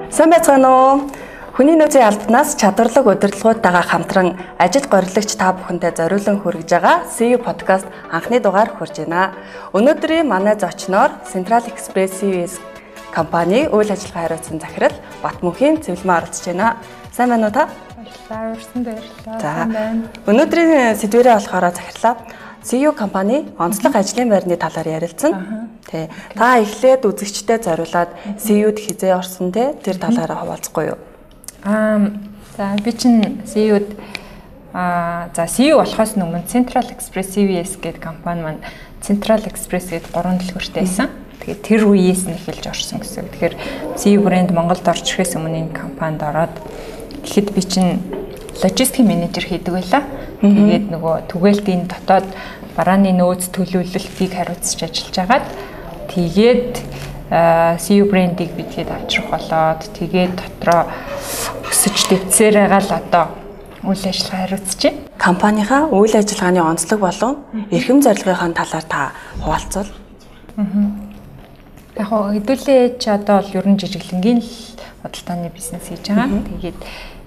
Сайн байцгаана уу? Хүний нөөцийн албанаас чадварлаг удирдлагуудтайгаа хамтран ажил горилогч та бүхэндээ зориулан хүргэж байгаа CU podcast анхны дугаар хүрж байна. Өнөөдрийн манай зочноор Central Express CVS компани үйл ажиллагаа хариуцсан захирал Батмөнхийн Цэвлэмээ оролцож байна. Сайн байна уу та? Баярлалаа. Урьсан баярлалаа. Сайн байна. Өнөөдрийн сэдвэрээ болохоор захирлаа CU компани онцлог ажлын байрны талаар ярилцсан. Тэ. Та эхлээд үзэгчдэд зориулаад CU-д хизээ орсон те тэр талаараа хуваалцахгүй юу? За би чинь CU-д CU болохоос өмнө Central Express CVS гэдэг компани маань Central Express гэдэг 3 дэлгүүртэй байсан. Тэгээд тэр үеэс нь эхэлж орсон гэсэн. Тэгэхээр CU брэнд Монголд орж ирэхээс өмнө энэ компанид ороод тэгэхэд би чинь логистикийн менежер хийдэг байлаа. Тэгээд нөгөө түгээлтийн дотоод барааны нөөц төлөвлөлтийг хариуцж ажиллаж агаад тэгээд CU брендийг бидгээд авчрах болоод тэгээд дотроо өсөж дэвцээр байгаа л одоо үйл ажиллагаа хариуцж байна. Компанийнхаа үйл ажиллагааны онцлог болон эрхэм зорилгын талаар та хуваалцвал. Яг хэдүүлээ ч одоо бол ерөн жижиглэнгийн л худалдааны бизнес хийж байгаа. Тэгээд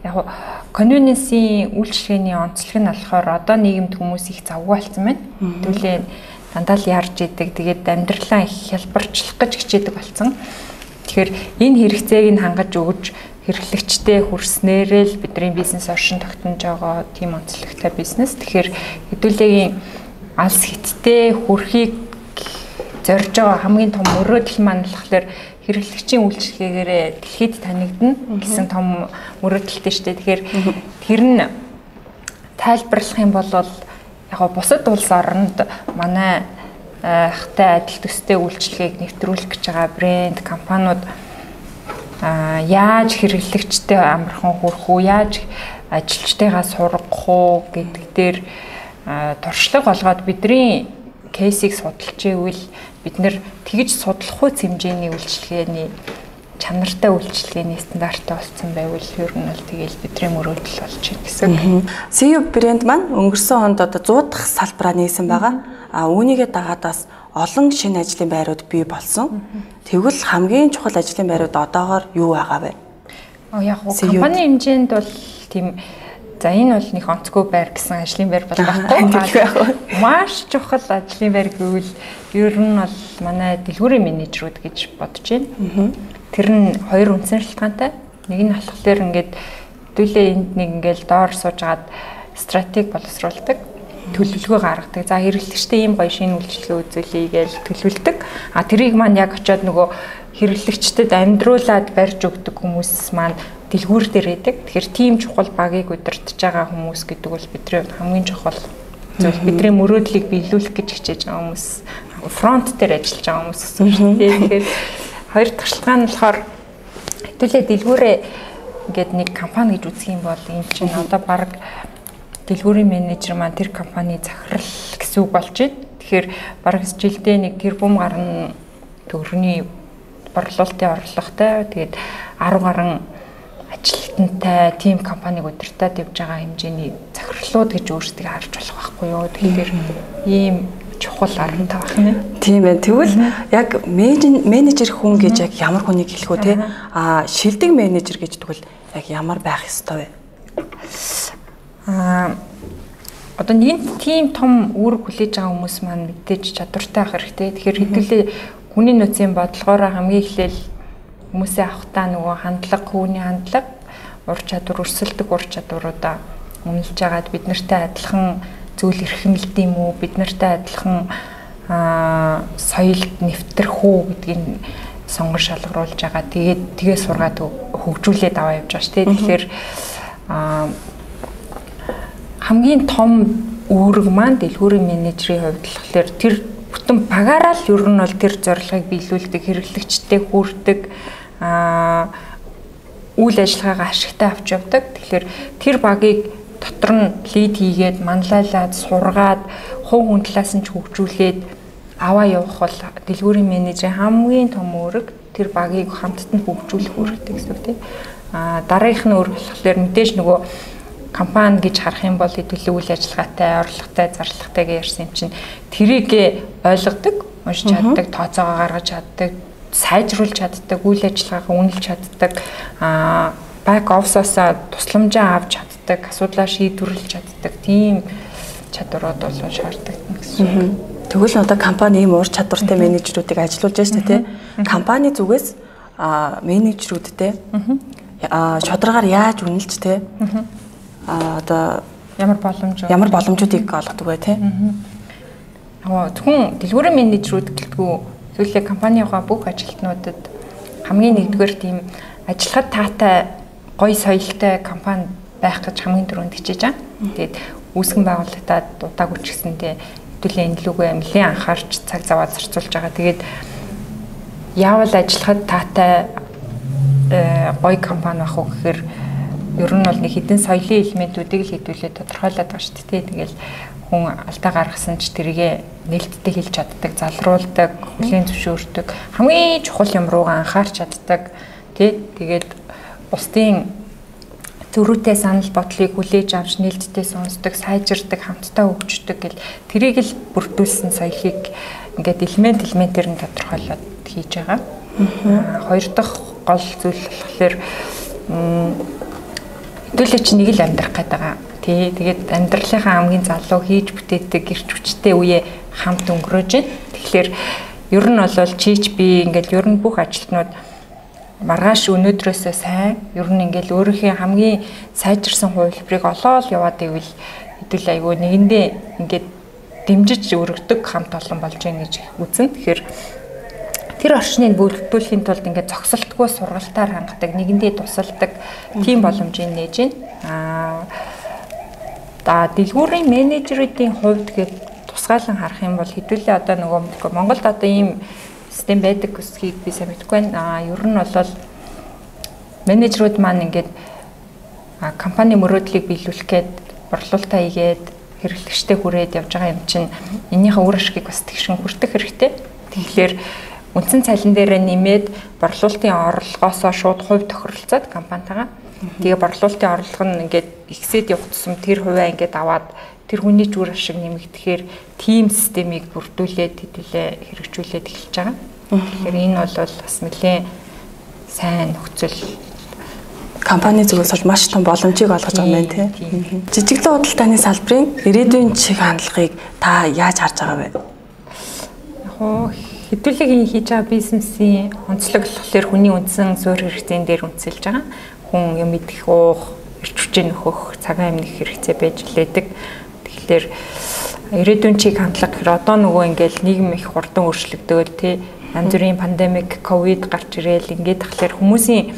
яг конвенцийн үйлчлэгээний онцлог нь болохоор одоо нийгэмд хүмүүс их завгүй болсон байна. Хэдүүлээ дандаа л ярьж идэг. Тэгээд амьдралаа их хялбарчлах гэж хичээдэг болсон. Тэгэхээр энэ хэрэгцээг нь хангаж өгж хэрэглэгчтэй хүрснээрээ л бидний бизнес оршин тогтнож байгаа тийм онцлогтой бизнес. Тэгэхээр хэдүүлээгийн алс хиттэй хүрхийг зорж байгаа хамгийн том мөрөөдөл маань болохоор хэрэглэгчийн үйлчлэгээр дэлхийд танигдана гэсэн том мөрөөдөлтэй шүү дээ. Тэгэхээр тэр нь тайлбарлах юм бол яг бусад улс орнд манай хтай адил төстэй үйлчлэгийг нэвтрүүлэх гэж байгаа брэнд компаниуд яаж хэрэглэгчтэй амархан хүрэх үү, яаж ажилчтайгаа сургах уу гэдэг дээр туршлага болгоод бидний кейсийг судалж ивэл бид нэр тэгж судлах үс хэмжээний үйлчлэгээний чанартай үйлчлэгээний стандарттай болсон байвал ер нь бол тэгэл бидний мөрөөдөл болж байна гэсэн. CU брэнд маань өнгөрсөн онд одоо 100 дахь салбараа нээсэн байгаа. Үүнийгээ дагаадаас олон шинэ ажлын байрууд бий болсон. Тэгвэл хамгийн чухал ажлын байрууд одоогоор юу байгаа вэ? Яг компани хэмжээнд бол тийм за энэ бол нэг онцгой байр гэсэн ажлын байр бол байхгүй. Маш чухал ажлын байр гэвэл ер нь бол манай дэлгүүрийн менежерүүд гэж бодож байна. Тэр нь хоёр үндсэн шалтгаантай. Нэг нь болохоор ингээд хэдүүлээ энд нэг ингээд доор суужгаад стратеги боловсруулдаг, төлөвлөгөө гаргадаг. За хэрэглэгчтэй ийм гоё шинэ үйлчлэгээ үзүүлэе гэж төлөвлөдөг. Тэрийг маань яг очиод нөгөө хэрэглэгчдэд амьдруулад барьж өгдөг хүмүүс маань дэлгүүр дээр байдаг. Тэгэхээр тийм чухал багийг удирдах байгаа хүмүүс гэдэг бол бидний хамгийн чухал зүйл. Бидний мөрөөдлийг биелүүлэх гэж хичээж байгаа хүмүүс, фронт дээр ажиллаж байгаа хүмүүс гэсэн шүү дээ. Тэгэхээр хоёр дахь шалтгаан нь болохоор хэдүүлээ дэлгүүрээ ингээд нэг компани гэж үзэх юм бол энэ чинь одоо баг дэлгүүрийн менежер маань тэр компани захирал гэсэн үг болж байна. Тэгэхээр баг жилдээ нэг тэрбум гарна төгрөгийн борлуулалтын орлоготой. Тэгээд 10 гаруй ажилтнтай тийм компаниг удирдах явж байгаа хэмжээний захирлууд гэж өөрсдөө харж болох байхгүй юу. Тэгэхээр ийм чухал арантай байна. Тийм байна. Тэгвэл яг менежер хүн гэж яг ямар хүнийг хэлэх үү те? Шилдэг менежер гэж тэгвэл яг ямар байх ёстой вэ? Одоо нэг тийм том үүрэг хүлээж байгаа хүмүүс маань мэдээж чадвартай байх хэрэгтэй. Тэгэхээр хэдүүлээ хүний нөөцийн бодлогоороо хамгийн эхлээл хүмүүсээ авахтаа нөгөө хандлага, хүний хандлага, ур чадвар, өрсөлдөх ур чадваруудаа үнэлж агаад бид нартай адилхан зүйл эрхэмлдэг юм уу, бид нартай адилхан соёлд нэвтрэх үү гэдгийг сонгон шалгаруулж байгаа. Тэгээ сургаад хөгжүүлээд аваа явж байгаа шүү дээ. Тэгэхээр хамгийн том үүрэг маань дэлгүүрийн менежерийн хувьд болохоор тэр бүтэн багаараа л ер нь бол тэр зорилгыг биелүүлдэг, хэрэглэгчтэй хүрдэг, үйл ажиллагаагаа ашигтай авч явдаг. Тэгэхээр тэр багийг дотор нь лид хийгээд, манлайлаад, сургаад, хувь хүн талаас нь ч хөгжүүлээд аваа явах бол дэлгүүрийн менежерийн хамгийн том үүрэг тэр багийг хамтд нь хөгжүүлэх үүрэгтэй гэсэн үг тийм. Дараагийнх нь үүрэг болохоор мэдээж нөгөө компани гэж харах юм бол хэдүүлээ үйл ажиллагаатай, орлоготой, зарлагтай гэж ярьсан юм чинь тэрийг ойлгодог, уншиж чаддаг, тооцоогоо гаргаж чаддаг, сайжруулж чаддаг, үйл ажиллагаагаа үнэлж чаддаг, back office-аас тусламжаа авч чаддаг, асуудлаа шийдвэрлэж чаддаг тийм чадварууд бол шаарддаг гэсэн. Тэгвэл одоо компани ийм ур чадвартай менежерүүдийг ажилуулж байна шүү дээ. Компани зүгээс менежерүүдтэй шударгаар яаж үнэлж те одоо ямар боломжуудыг олгодог вэ те? Зөвхөн дэлгүүрийн менежерүүд гэлтгүү зүйлээ компанийгаа бүх ажилтнуудад хамгийн нэгдүгээр тийм ажиллахад таатай гоё соёлтой компани байх гэж хамгийн түрүүнд хичээж байгаа. Тэгээд үүсгэн байгуулалтад удаагүй ч гэсэнтэй хэдүүлээ энэ лүгээ нэлээд анхаарч цаг зав зарцуулж байгаа. Тэгээд яавал ажиллахад таатай гоё компани байх уу гэхээр ер нь бол нэг хэдэн соёлын элементүүдийг л хэдүүлээ тодорхойлоод байгаа шүү дээ. Тэгэл хүн алдаа гаргасан ч тэрийгэ нээлттэй хэлж чаддаг, залруулдаг, хүлээн зөвшөөрдөг, хамгийн чухал юм руугаа анхаарч чаддаг. Тэгээд бусдын зөрүүтэй санал бодлыг хүлээж авч нээлттэй сонсдог, сайжирдаг, хамтдаа хөгждөг гэл тэрийг л бүрдүүлсэн соёлыг ингээд элементээр нь тодорхойлоод хийж байгаа. Хоёр дахь гол зүйл болохоор хэдүүлээ чи нэг л амьдрах гээд байгаа. Тэгээд амьдралынхаа хамгийн залуу хийж бүтээдэг гэрч хүчтэй үе хамт өнгөрөөж байна. Тэгэхээр ер нь бол чийч би ингээд ер нь бүх ажилтнууд маргааш өнөөдрөөсөө сайн ер нь ингээл өөрийнхөө хамгийн сайжирсан хувилбарыг олоод яваад ивэл хэдүүл айгүй нэгэндээ ингээд дэмжиж өргөдөг хамт олон болж байна гэж үзнэ. Тэгэхээр тэр орчныг бүрдүүлэхийн тулд ингээд зогсолтгүй сургалтаар хангадаг, нэгэндээ тусалдаг тийм боломжийг нээж байна. Дэлгүүрийн менежерүүдийн хувьд гээд тусгаалan харах юм бол хэдүүлээ одоо нөгөө Монголд одоо ийм систем байдаг гэсгийг би сайн мэдэхгүй байна. Ер нь бол менежерүүд маань ингээд компани мөрөөдлийг биелүүлэх гээд борлуулалтаа хийгээд хэрэглэгчтэй хүрээд явж байгаа юм чинь энэнийхээ үр ашгийг бас тэгшин хүртэх хэрэгтэй. Тэгэхээр үндсэн цалин дээрээ нэмээд борлуулалтын орлогоосоо шууд хувь тохиролцоод компанитайгаа тэгээ борлуулалтын орлого нь ингээд ихсээд явах тусам тэр хувиа ингээд аваад тэр хүний ч үр ашиг нэмэгдэхээр тим системийг бүрдүүлээд хэдүүлээ хэрэгжүүлээд эхэлж байгаа. Тэгэхээр энэ бол бас нэлээд сайн нөхцөл компани зүгээс бол маш том боломжийг олгож байгаа юм байна тийм. Жижиглэн худалдааны салбарын ирээдүйн чиг хандлагыг та яаж харж байгаа вэ? Хэдүүлээ хийж байгаа бизнесийн онцлог болохоор хүний үндсэн суурь хэрэгцээнд дээр үндэслэж байгаа. Хүн юм идэх уух, эрч хүчээ нөхөх, цагаан амьнах хэрэгцээ байж лээдэг. Тэгэхээр ирээдүйн чиг хандлага гэхээр одоо нөгөө ингээл нийгэм их хурдан өөрчлөгдөөл тий янз бүрийн пандемик, ковид гарч ирээл ингээд тэгэхээр хүмүүсийн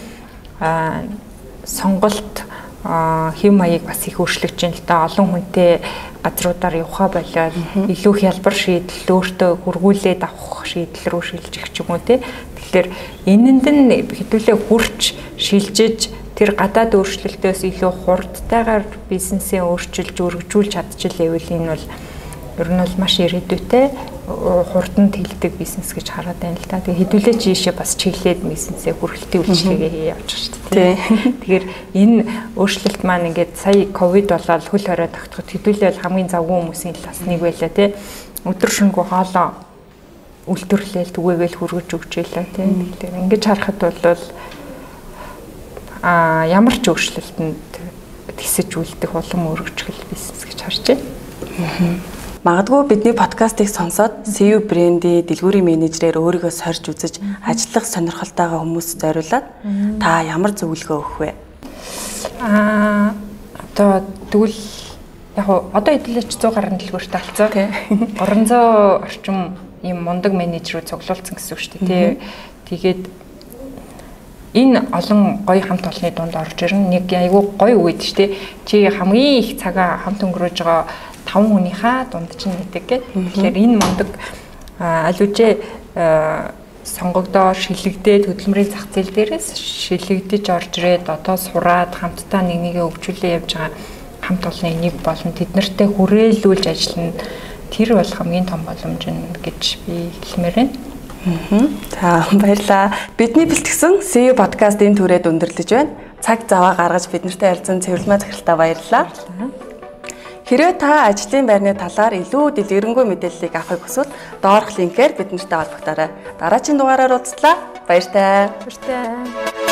сонголт хэв маяг бас их өөрчлөгдөж байна л да. Олон хүнтэй газруудаар явхаа болоод илүү хялбар шийдэл өөртөө хургуулээд авах шийдэл рүү шилжих ч юм уу тий. Тэгэхээр энэнд нь хэдүүлээ хурч шилжиж тэр гадаад өөрчлөлтөөс илүү хурдтайгаар бизнесээ өөрчилж өргөжүүлж чадчихлээвэл энэ бол ер нь бол маш ирээдүйтэй хурдан тэлдэг бизнес гэж хараад байна л да. Тэгээ хэдүүлээ жишээ бас чиглээд бизнесээ хүргэлтийн үйлчлэгээ хийж явж байгаа шүү дээ. Тэгэхээр энэ өөрчлөлт маань ингээд сая ковид болоод хөл хорой тогтоход хэдүүлээ хамгийн завгүй хүмүүсийн талаас нэг байлаа тий. Өдөр шөнөгүй хоолоо үйлдвэрлээл түгээгээл хүргэж өгч байлаа тий. Тэгэхээр ингэж харахад бол ямар ч өөрчлөлтөнд тэсэж үлдэх улам өргөжгөл бизнес гэж харж байна. Магадгүй бидний подкастыг сонсоод CU брендийн дэлгүүрийн менежерээр өөрийгөө сорж үзэж ажиллах сонирхолтойгоо хүмүүст зориулаад та ямар зөвлөгөө өгөх вэ? Одоо тэгвэл яг одоо хэдүүлээ 100 гаруй дэлгүүрт алцсан. 300 орчим ийм мундаг менежерүүд цуглуулсан гэсэн үг шүү дээ. Тэгээд энэ олон гоё хамт олонны дунд орж ирнэ. Нэг айгүй гоё үг гэдэг шүү дээ. Чи хамгийн их цагаа хамт өнгөрөөж байгаа 5 хүнийхээ дунд чинь нэдэг гэдэг. Тэгэхээр энэ мундаг аль үжээ сонгогдоо шилэгдээд хөдөлмөрийн зах зээл дээрээс шилэгдэж орж ирээд одоо сураад хамтдаа нэг нэгээ хөгжүүлээ явж байгаа хамт олонны нэг болон тэд нартэй хүрээлүүлж ажиллана. Тэр бол хамгийн том боломж гэж би хэлмээр байна. За баярлалаа. Бидний бэлтгэсэн CU подкаст энэ түрээд өндөрлөж байна. Цаг заваа гаргаж бид нартай ярилцсан цэвэрлэмээ захиралтаа баярлалаа. Хэрвээ та ажлын байрны талаар илүү дэлгэрэнгүй мэдээллийг авахыг хүсвэл доорх линкээр бидэнтэй холбогдорой. Дараагийн дугаараар уулзлаа. Баяртай. Баяртай.